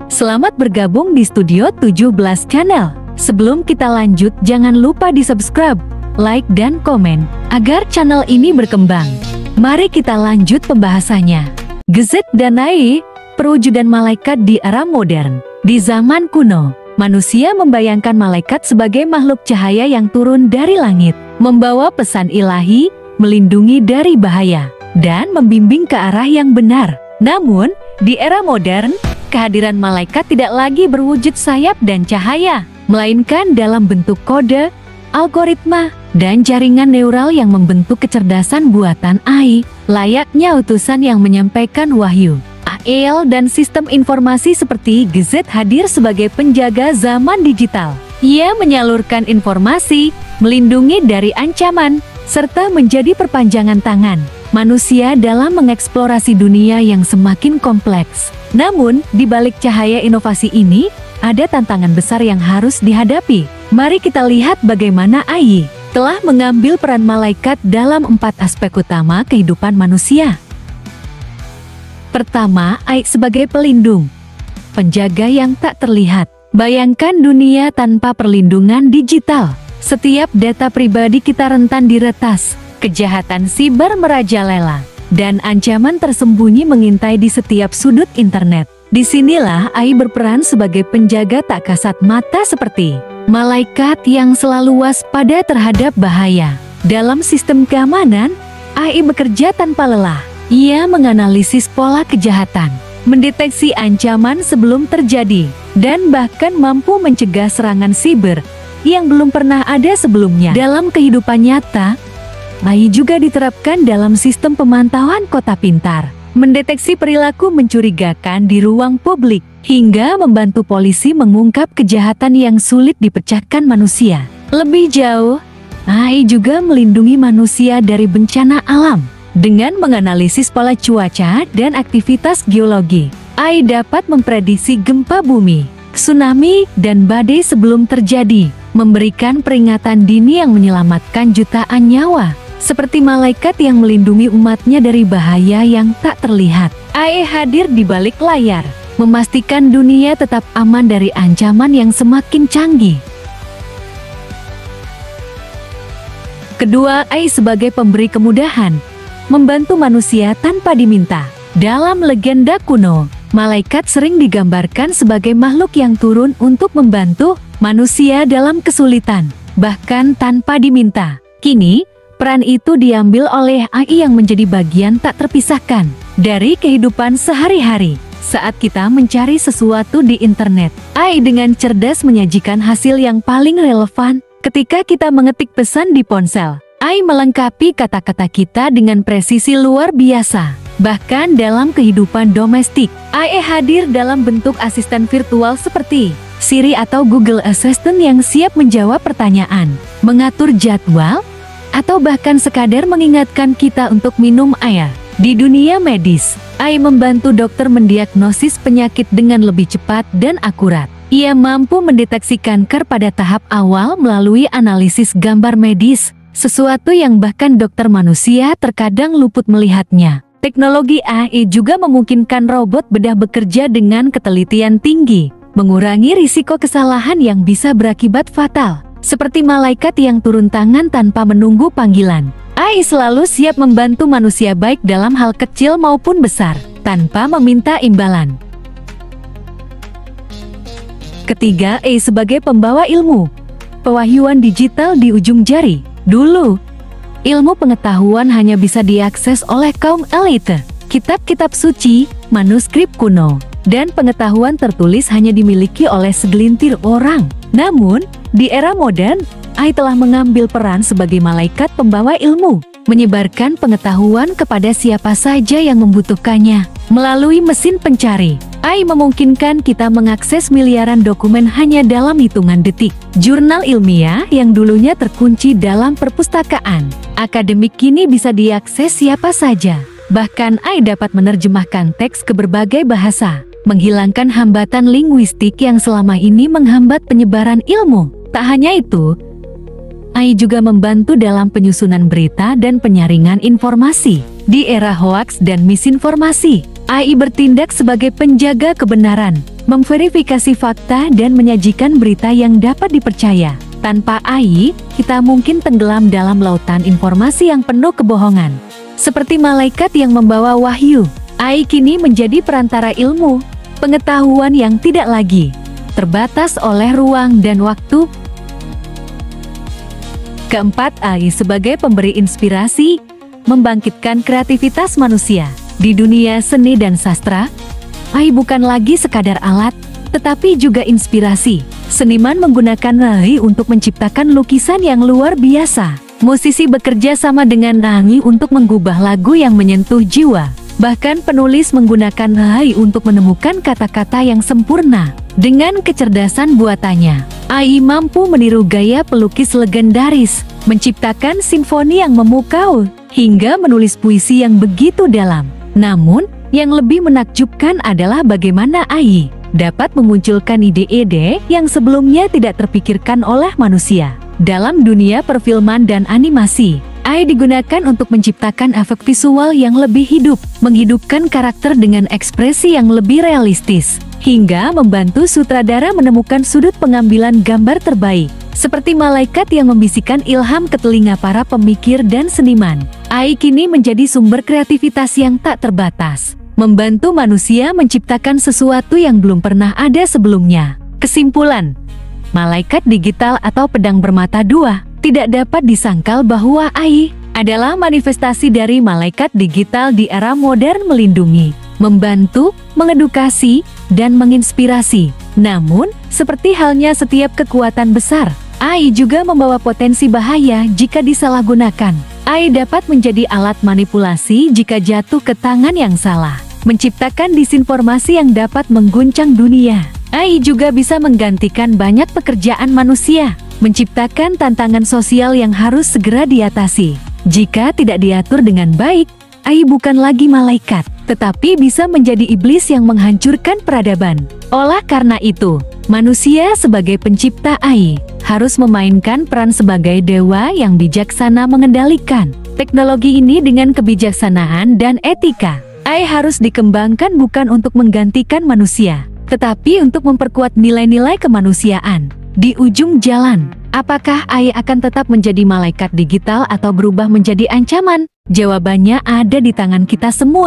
Selamat bergabung di Studio 17 Channel. Sebelum kita lanjut, jangan lupa di-subscribe, like, dan komen, agar channel ini berkembang. Mari kita lanjut pembahasannya. Gezet dan Ai, perwujudan malaikat di era modern. Di zaman kuno, manusia membayangkan malaikat sebagai makhluk cahaya yang turun dari langit, membawa pesan ilahi, melindungi dari bahaya, dan membimbing ke arah yang benar. Namun, di era modern, kehadiran malaikat tidak lagi berwujud sayap dan cahaya, melainkan dalam bentuk kode, algoritma, dan jaringan neural yang membentuk kecerdasan buatan AI, layaknya utusan yang menyampaikan wahyu. AI dan sistem informasi seperti Gezet hadir sebagai penjaga zaman digital. Ia menyalurkan informasi, melindungi dari ancaman, serta menjadi perpanjangan tangan manusia dalam mengeksplorasi dunia yang semakin kompleks. Namun, di balik cahaya inovasi ini, ada tantangan besar yang harus dihadapi. Mari kita lihat bagaimana AI telah mengambil peran malaikat dalam 4 aspek utama kehidupan manusia. Pertama, AI sebagai pelindung, penjaga yang tak terlihat. Bayangkan dunia tanpa perlindungan digital. Setiap data pribadi kita rentan diretas, kejahatan siber merajalela, dan ancaman tersembunyi mengintai di setiap sudut internet. Disinilah AI berperan sebagai penjaga tak kasat mata seperti malaikat yang selalu waspada terhadap bahaya. Dalam sistem keamanan, AI bekerja tanpa lelah. Ia menganalisis pola kejahatan, mendeteksi ancaman sebelum terjadi, dan bahkan mampu mencegah serangan siber yang belum pernah ada sebelumnya. Dalam kehidupan nyata, AI juga diterapkan dalam sistem pemantauan kota pintar, mendeteksi perilaku mencurigakan di ruang publik, hingga membantu polisi mengungkap kejahatan yang sulit dipecahkan manusia. Lebih jauh, AI juga melindungi manusia dari bencana alam. Dengan menganalisis pola cuaca dan aktivitas geologi, AI dapat memprediksi gempa bumi, tsunami, dan badai sebelum terjadi, memberikan peringatan dini yang menyelamatkan jutaan nyawa. Seperti malaikat yang melindungi umatnya dari bahaya yang tak terlihat, AI hadir di balik layar, memastikan dunia tetap aman dari ancaman yang semakin canggih. Kedua, AI sebagai pemberi kemudahan, membantu manusia tanpa diminta. Dalam legenda kuno, malaikat sering digambarkan sebagai makhluk yang turun untuk membantu manusia dalam kesulitan, bahkan tanpa diminta. Kini, peran itu diambil oleh AI yang menjadi bagian tak terpisahkan dari kehidupan sehari-hari. Saat kita mencari sesuatu di internet, AI dengan cerdas menyajikan hasil yang paling relevan. Ketika kita mengetik pesan di ponsel, AI melengkapi kata-kata kita dengan presisi luar biasa. Bahkan dalam kehidupan domestik, AI hadir dalam bentuk asisten virtual seperti Siri atau Google Assistant yang siap menjawab pertanyaan, mengatur jadwal, atau bahkan sekadar mengingatkan kita untuk minum air. Di dunia medis, AI membantu dokter mendiagnosis penyakit dengan lebih cepat dan akurat. Ia mampu mendeteksi kanker pada tahap awal melalui analisis gambar medis, sesuatu yang bahkan dokter manusia terkadang luput melihatnya. Teknologi AI juga memungkinkan robot bedah bekerja dengan ketelitian tinggi, mengurangi risiko kesalahan yang bisa berakibat fatal. Seperti malaikat yang turun tangan tanpa menunggu panggilan, AI selalu siap membantu manusia baik dalam hal kecil maupun besar, tanpa meminta imbalan. Ketiga, AI sebagai pembawa ilmu, pewahyuan digital di ujung jari. Dulu, ilmu pengetahuan hanya bisa diakses oleh kaum elite. Kitab-kitab suci, manuskrip kuno, dan pengetahuan tertulis hanya dimiliki oleh segelintir orang. Namun, di era modern, AI telah mengambil peran sebagai malaikat pembawa ilmu, menyebarkan pengetahuan kepada siapa saja yang membutuhkannya. Melalui mesin pencari, AI memungkinkan kita mengakses miliaran dokumen hanya dalam hitungan detik. Jurnal ilmiah yang dulunya terkunci dalam perpustakaan akademik kini bisa diakses siapa saja. Bahkan AI dapat menerjemahkan teks ke berbagai bahasa, menghilangkan hambatan linguistik yang selama ini menghambat penyebaran ilmu. Tak hanya itu, AI juga membantu dalam penyusunan berita dan penyaringan informasi. Di era hoaks dan misinformasi, AI bertindak sebagai penjaga kebenaran, memverifikasi fakta dan menyajikan berita yang dapat dipercaya. Tanpa AI, kita mungkin tenggelam dalam lautan informasi yang penuh kebohongan. Seperti malaikat yang membawa wahyu, AI kini menjadi perantara ilmu, pengetahuan yang tidak lagi terbatas oleh ruang dan waktu. Keempat, AI sebagai pemberi inspirasi, membangkitkan kreativitas manusia. Di dunia seni dan sastra, AI bukan lagi sekadar alat, tetapi juga inspirasi. Seniman menggunakan AI untuk menciptakan lukisan yang luar biasa. Musisi bekerja sama dengan AI untuk mengubah lagu yang menyentuh jiwa. Bahkan penulis menggunakan AI untuk menemukan kata-kata yang sempurna. Dengan kecerdasan buatannya, AI mampu meniru gaya pelukis legendaris, menciptakan simfoni yang memukau, hingga menulis puisi yang begitu dalam. Namun, yang lebih menakjubkan adalah bagaimana AI dapat memunculkan ide-ide yang sebelumnya tidak terpikirkan oleh manusia. Dalam dunia perfilman dan animasi, AI digunakan untuk menciptakan efek visual yang lebih hidup, menghidupkan karakter dengan ekspresi yang lebih realistis, hingga membantu sutradara menemukan sudut pengambilan gambar terbaik. Seperti malaikat yang membisikkan ilham ke telinga para pemikir dan seniman, AI kini menjadi sumber kreativitas yang tak terbatas, membantu manusia menciptakan sesuatu yang belum pernah ada sebelumnya. Kesimpulan, malaikat digital atau pedang bermata dua, tidak dapat disangkal bahwa AI adalah manifestasi dari malaikat digital di era modern, melindungi, membantu, mengedukasi, dan menginspirasi. Namun, seperti halnya setiap kekuatan besar, AI juga membawa potensi bahaya jika disalahgunakan. AI dapat menjadi alat manipulasi jika jatuh ke tangan yang salah, menciptakan disinformasi yang dapat mengguncang dunia. AI juga bisa menggantikan banyak pekerjaan manusia, menciptakan tantangan sosial yang harus segera diatasi. Jika tidak diatur dengan baik, AI bukan lagi malaikat, tetapi bisa menjadi iblis yang menghancurkan peradaban. Oleh karena itu, manusia sebagai pencipta AI harus memainkan peran sebagai dewa yang bijaksana mengendalikan teknologi ini dengan kebijaksanaan dan etika. AI harus dikembangkan bukan untuk menggantikan manusia, tetapi untuk memperkuat nilai-nilai kemanusiaan. Di ujung jalan, apakah AI akan tetap menjadi malaikat digital atau berubah menjadi ancaman? Jawabannya ada di tangan kita semua.